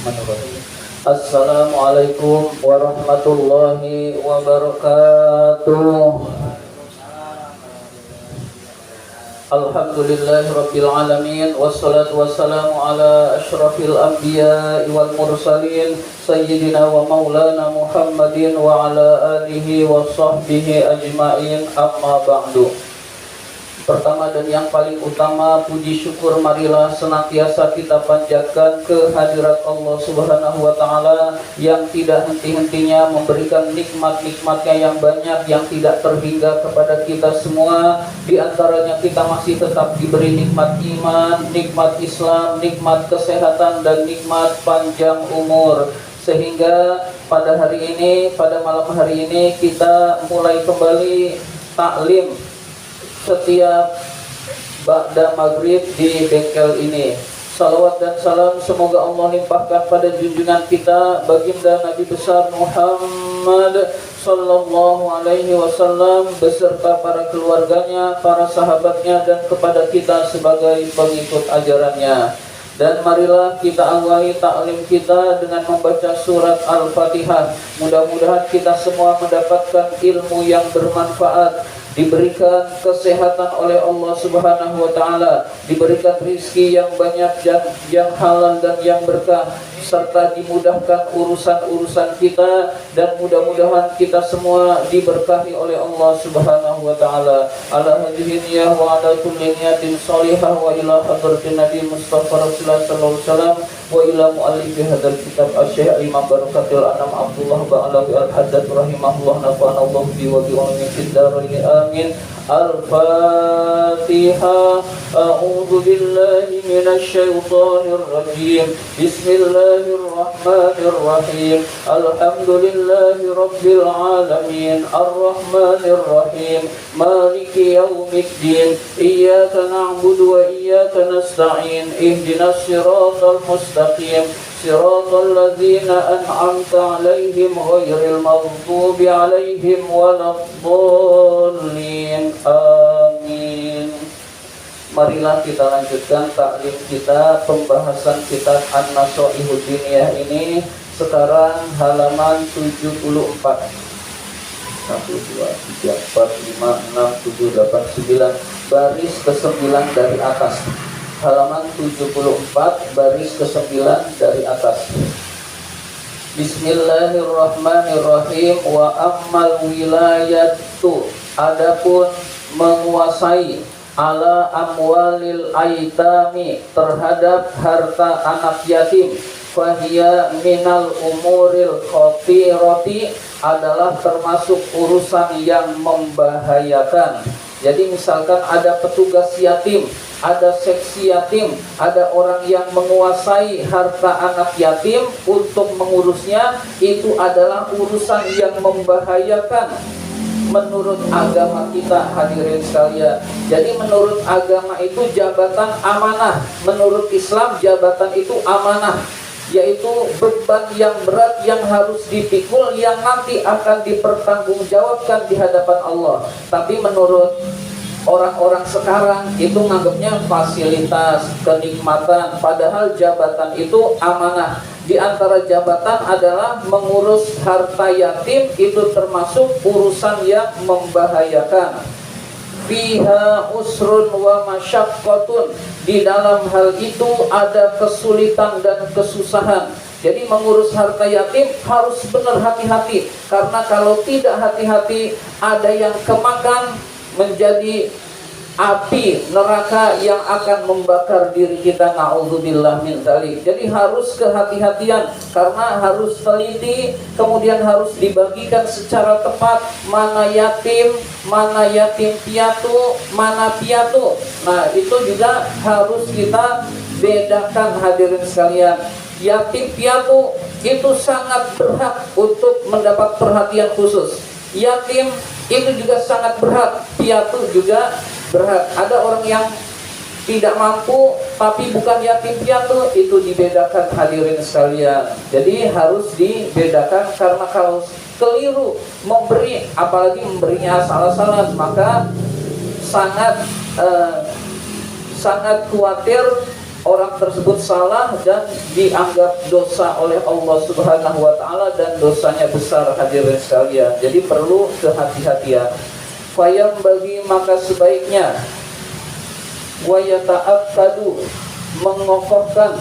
Bismillahirrahmanirrahim. Assalamualaikum warahmatullahi wabarakatuh. Alhamdulillahi rabbil alamin, wassalatu wassalamu ala asyrafil anbiya'i wal mursalin sayyidina wa maulana Muhammadin wa ala alihi wa sahbihi ajma'in, amma ba'du. Pertama dan yang paling utama, puji syukur marilah senantiasa kita panjatkan kehadirat Allah Subhanahu wa Ta'ala yang tidak henti-hentinya memberikan nikmat-nikmatnya yang banyak yang tidak terhingga kepada kita semua. Di antaranya kita masih tetap diberi nikmat iman, nikmat Islam, nikmat kesehatan, dan nikmat panjang umur. Sehingga pada hari ini, pada malam hari ini, kita mulai kembali taklim setiap ba'da maghrib di bengkel ini. Salawat dan salam semoga Allah limpahkan pada junjungan kita baginda Nabi besar Muhammad sallallahu alaihi wasallam beserta para keluarganya, para sahabatnya, dan kepada kita sebagai pengikut ajarannya. Dan marilah kita awali taklim kita dengan membaca surat Al-Fatihah. Mudah-mudahan kita semua mendapatkan ilmu yang bermanfaat, diberikan kesehatan oleh Allah Subhanahu wa Ta'ala, diberikan rizki yang banyak, yang halal dan yang berkah, serta dimudahkan urusan-urusan kita, dan mudah-mudahan kita semua diberkahi oleh Allah Subhanahu wa Ta'ala. Ala hadhihi niyyah wa ala kulli niyatin shalihah wa ila hadratin Nabi Mustafa Rasulullah sallallahu alaihi wasallam wa ila muallifi hadzal kitab Asy-Syaikh Imam Barakatul Anam Abdullah Ba'alawi Al-Haddad rahimahullah nafa'ana Allah bi wa bi ulumi fid dharain amin. Al-Fatihah. A'udzu billahi minasy syaithanir rajim. Bismillahirrahmanirrahim. Alhamdulillahi rabbil alamin. Ar-Rahmanir Rahim. Maliki yaumiddin. Iyyaka na'budu wa iyyaka nasta'in. Ihdinas siratal mustaqim. Siratal ladzina an'amta 'alaihim ghairil maghdubi 'alaihim waladdallin. Amin. Marilah kita lanjutkan taklim kita, pembahasan kitab An-Nasaihud Diniyah ini. Sekarang halaman 74. 1, 2, 3, 4, 5, 6, 7, 8, 9, baris ke-9 dari atas. Halaman 74, baris ke-9 dari atas. Bismillahirrahmanirrahim. Wa ammal wilayatu, adapun menguasai, ala amwalil aitami, terhadap harta anak yatim, fahiya minal umuril khatirati, adalah termasuk urusan yang membahayakan. Jadi misalkan ada petugas yatim, ada seksi yatim, ada orang yang menguasai harta anak yatim untuk mengurusnya, itu adalah urusan yang membahayakan menurut agama kita, hadirin sekalian. Jadi menurut agama itu jabatan amanah, menurut Islam jabatan itu amanah, yaitu beban yang berat yang harus dipikul, yang nanti akan dipertanggungjawabkan di hadapan Allah. Tapi menurut orang-orang sekarang itu nganggapnya fasilitas, kenikmatan, padahal jabatan itu amanah. Di antara jabatan adalah mengurus harta yatim, itu termasuk urusan yang membahayakan. Fiha usrun wa masyaqqatun, di dalam hal itu ada kesulitan dan kesusahan. Jadi mengurus harta yatim harus benar hati-hati, karena kalau tidak hati-hati ada yang kemakan menjadi api neraka yang akan membakar diri kita, na'udzubillah min dzalik. Jadi harus kehati-hatian, karena harus teliti, kemudian harus dibagikan secara tepat, mana yatim piatu, mana piatu. Nah, itu juga harus kita bedakan, hadirin sekalian. Yatim piatu itu sangat berhak untuk mendapat perhatian khusus. Yatim itu juga sangat berhak, piatu juga berhak. Ada orang yang tidak mampu tapi bukan yatim piatu, itu dibedakan, hadirin sekalian. Jadi harus dibedakan, karena kalau keliru memberi, apalagi memberinya asal-asalan, maka sangat khawatir orang tersebut salah dan dianggap dosa oleh Allah Subhanahu wa taala dan dosanya besar, hadirin sekalian. Jadi perlu kehati-hatian. Fayam bagi maka sebaiknya wa yata'akkadu mengokohkan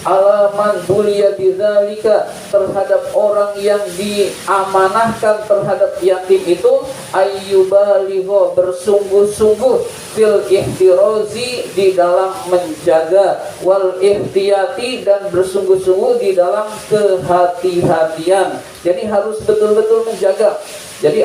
alaman bulia bidzalika terhadap orang yang diamanahkan terhadap yatim itu, ayyubaliho bersungguh-sungguh fil ihtirazi di dalam menjaga, wal ihtiyati dan bersungguh-sungguh di dalam kehati-hatian. Jadi harus betul-betul menjaga. Jadi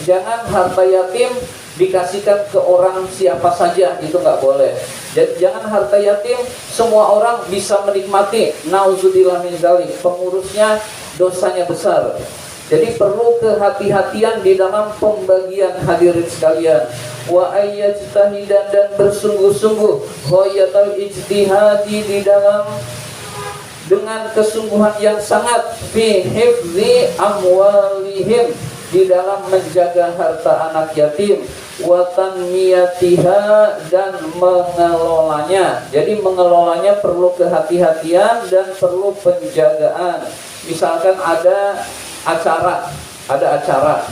jangan harta yatim dikasihkan ke orang siapa saja, itu nggak boleh. Jadi jangan harta yatim semua orang bisa menikmati. Nauzubillah min dzalik. Pengurusnya dosanya besar. Jadi perlu kehati-hatian di dalam pembagian, hadirin sekalian. Wa ayyajtahidan dan bersungguh-sungguh ghayatul ijtihadi di dalam dengan kesungguhan yang sangat fi hifzi amwalihim di dalam menjaga harta anak yatim, wa tanmiyatiha dan mengelolanya. Jadi mengelolanya perlu kehati-hatian dan perlu penjagaan. Misalkan ada acara,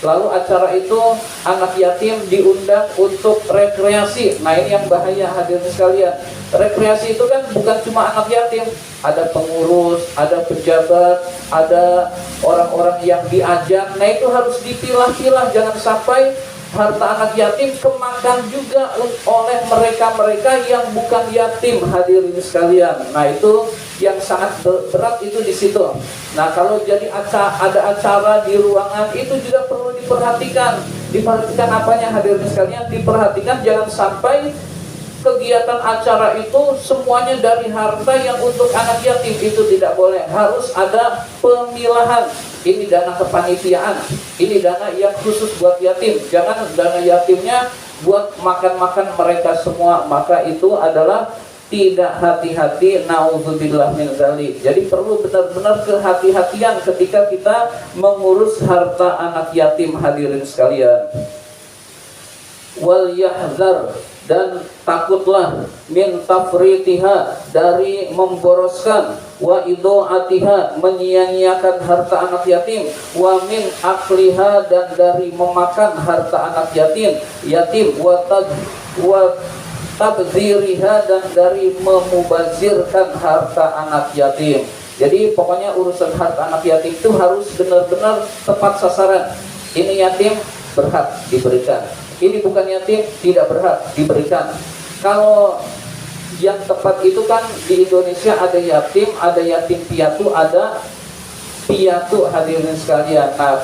lalu acara itu anak yatim diundang untuk rekreasi. Nah ini yang bahaya, hadirin sekalian. Rekreasi itu kan bukan cuma anak yatim, ada pengurus, ada pejabat, ada orang-orang yang diajak. Nah itu harus dipilah-pilah, jangan sampai harta anak yatim kemakan juga oleh mereka-mereka yang bukan yatim, hadirin sekalian. Nah itu yang sangat berat itu di situ. Nah kalau jadi ada acara di ruangan itu juga perlu diperhatikan. Diperhatikan apanya, hadirin sekalian? Diperhatikan jangan sampai kegiatan acara itu semuanya dari harta yang untuk anak yatim, itu tidak boleh. Harus ada pemilahan. Ini dana kepanitiaan, ini dana yang khusus buat yatim. Jangan dana yatimnya buat makan-makan mereka semua, maka itu adalah tidak hati-hati. Nauzubillah min dzalik. Jadi perlu benar-benar kehati-hatian ketika kita mengurus harta anak yatim, hadirin sekalian. Wal yahzar dan takutlah min tafritiha dari memboroskan, wa idho'atiha menyia-nyiakan harta anak yatim, wa min akliha dan dari memakan harta anak yatim, wa tabdziriha dan dari memubazirkan harta anak yatim. Jadi pokoknya urusan harta anak yatim itu harus benar-benar tepat sasaran. Ini yatim berhak diberikan, ini bukan yatim tidak berhak diberikan. Kalau yang tepat itu kan di Indonesia ada yatim piatu, ada piatu, hadirin sekalian. Nah,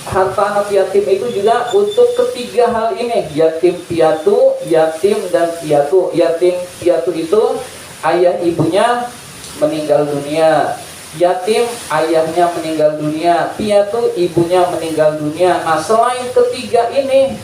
harta anak yatim itu juga untuk ketiga hal ini, yatim piatu, yatim dan piatu. Yatim piatu itu ayah ibunya meninggal dunia, yatim ayahnya meninggal dunia, piatu ibunya meninggal dunia. Nah, selain ketiga ini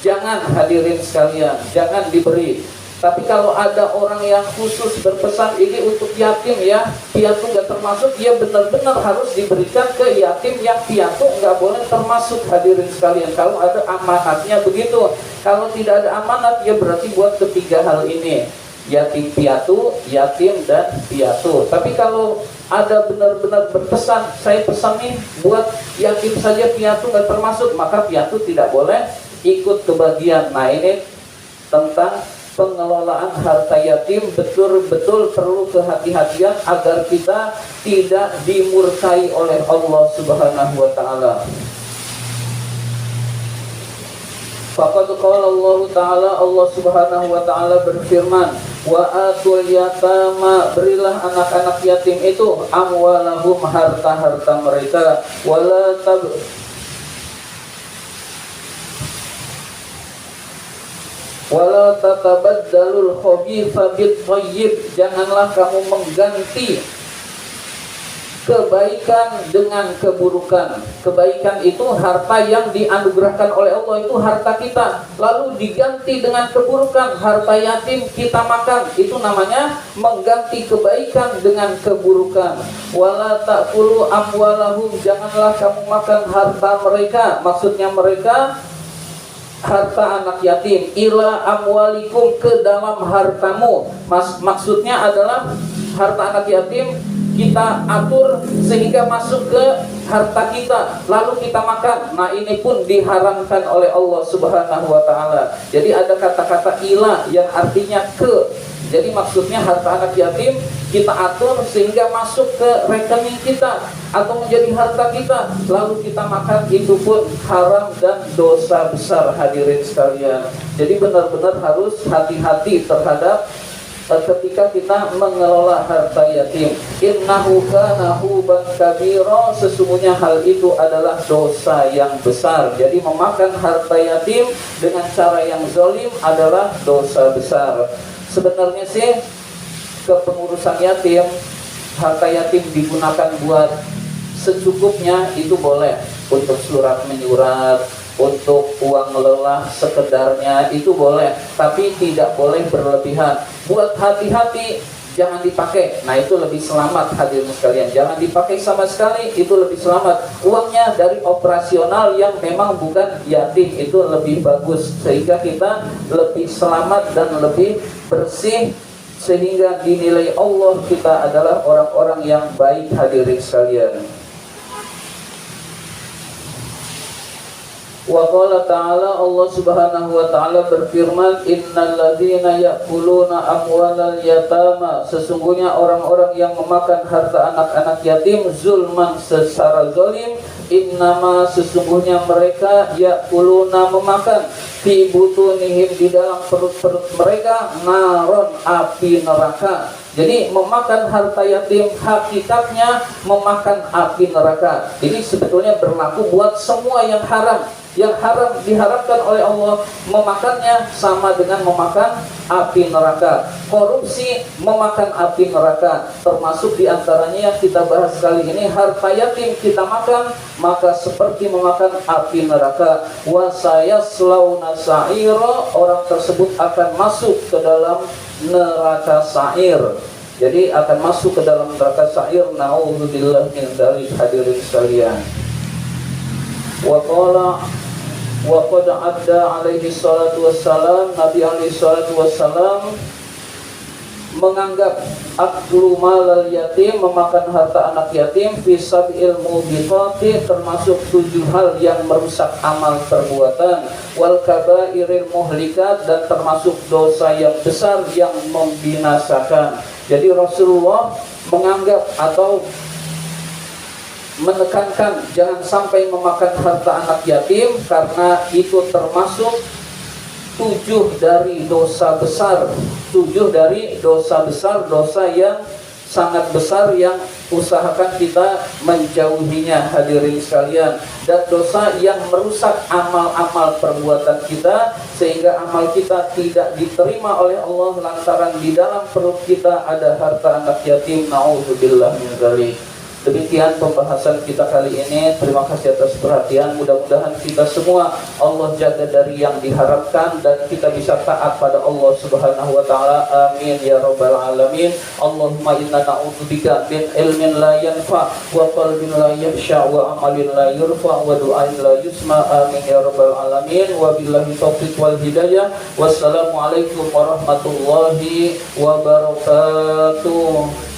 jangan, hadirin sekalian, jangan diberi. Tapi kalau ada orang yang khusus berpesan ini untuk yatim ya, piatu nggak termasuk, dia benar-benar harus diberikan ke yatim. Yang piatu nggak boleh termasuk, hadirin sekalian. Kalau ada amanatnya begitu. Kalau tidak ada amanat, ya berarti buat ketiga hal ini, yatim piatu, yatim dan piatu. Tapi kalau ada benar-benar berpesan, saya pesan nih buat yatim saja, piatu nggak termasuk, maka piatu tidak boleh ikut kebagian. Nah ini tentang pengelolaan harta yatim, betul-betul perlu kehati-hatian agar kita tidak dimurkai oleh Allah Subhanahu wa taala. Faqad qala Allah taala, Allah Subhanahu wa taala berfirman, wa atul yatama, berilah anak-anak yatim itu amwalahum, harta-harta mereka, wala tatabaddalul khabitha bit thayyib, janganlah kamu mengganti kebaikan dengan keburukan. Kebaikan itu harta yang dianugerahkan oleh Allah, itu harta kita, lalu diganti dengan keburukan. Harta yatim kita makan, itu namanya mengganti kebaikan dengan keburukan. Wala ta'kulu amwalahum, janganlah kamu makan harta mereka, maksudnya mereka harta anak yatim, ila amwalikum, ke dalam hartamu. Maksudnya adalah harta anak yatim kita atur sehingga masuk ke harta kita, lalu kita makan. Nah, ini pun diharamkan oleh Allah Subhanahu wa taala. Jadi ada kata-kata ila yang artinya ke. Jadi maksudnya harta anak yatim kita atur sehingga masuk ke rekening kita atau menjadi harta kita, lalu kita makan, itu pun haram dan dosa besar, hadirin sekalian. Jadi benar-benar harus hati-hati terhadap ketika kita mengelola harta yatim. Innahu kana huban kabira, sesungguhnya hal itu adalah dosa yang besar. Jadi memakan harta yatim dengan cara yang zalim adalah dosa besar. Sebenarnya sih kepengurusan yatim, harta yatim digunakan buat secukupnya itu boleh, untuk surat menyurat, untuk uang lelah sekedarnya itu boleh, tapi tidak boleh berlebihan. Buat hati-hati, jangan dipakai. Nah, itu lebih selamat, hadirin sekalian. Jangan dipakai sama sekali, itu lebih selamat. Uangnya dari operasional yang memang bukan yatim, itu lebih bagus, sehingga kita lebih selamat dan lebih bersih, sehingga dinilai Allah kita adalah orang-orang yang baik, hadirin sekalian. Wa qala ta'ala, Allah Subhanahu wa ta'ala berfirman, innal ladzina ya'kuluna amwalal yatama, sesungguhnya orang-orang yang memakan harta anak-anak yatim zulman, secara zalim, innama, sesungguhnya mereka ya'kuluna, memakan, fi butunihim, di dalam perut-perut mereka, naron, api neraka. Jadi memakan harta yatim hakikatnya memakan api neraka. Ini sebetulnya berlaku buat semua yang haram. Yang haram diharapkan oleh Allah, memakannya sama dengan memakan api neraka. Korupsi memakan api neraka. Termasuk diantaranya yang kita bahas kali ini, harta yatim kita makan, maka seperti memakan api neraka. Wa sayaslauna sa'ira, orang tersebut akan masuk ke dalam neraka sa'ir. Jadi akan masuk ke dalam neraka sa'ir. Na'udzubillah min dzalik, hadirin sekalian. Wa qala wa qad adda alaihi salatu wassalam, Nabi alaihi salatu wassalam menganggap aklu malal yatim, memakan harta anak yatim, fi sab'il mubiqati, termasuk 7 hal yang merusak amal perbuatan, wal kabairil muhlikat, dan termasuk dosa yang besar yang membinasakan. Jadi Rasulullah menganggap atau menekankan jangan sampai memakan harta anak yatim, karena itu termasuk 7 dari dosa besar, 7 dari dosa besar, dosa yang sangat besar yang usahakan kita menjauhinya, hadirin sekalian. Dan dosa yang merusak amal-amal perbuatan kita, sehingga amal kita tidak diterima oleh Allah lantaran di dalam perut kita ada harta anak yatim. Na'udzubillah min dzalik. Demikian pembahasan kita kali ini. Terima kasih atas perhatian. Mudah-mudahan kita semua Allah jaga dari yang diharapkan dan kita bisa taat pada Allah Subhanahu wa taala. Amin ya rabbal alamin. Allahumma inna na'udzubika min ilmin la yanfa wa qalbin la yakhsha wa amalin la yurfa wa du'ain la yusma. Amin ya rabbal alamin. Wa billahi taufiq wal hidayah. Wassalamualaikum warahmatullahi wabarakatuh.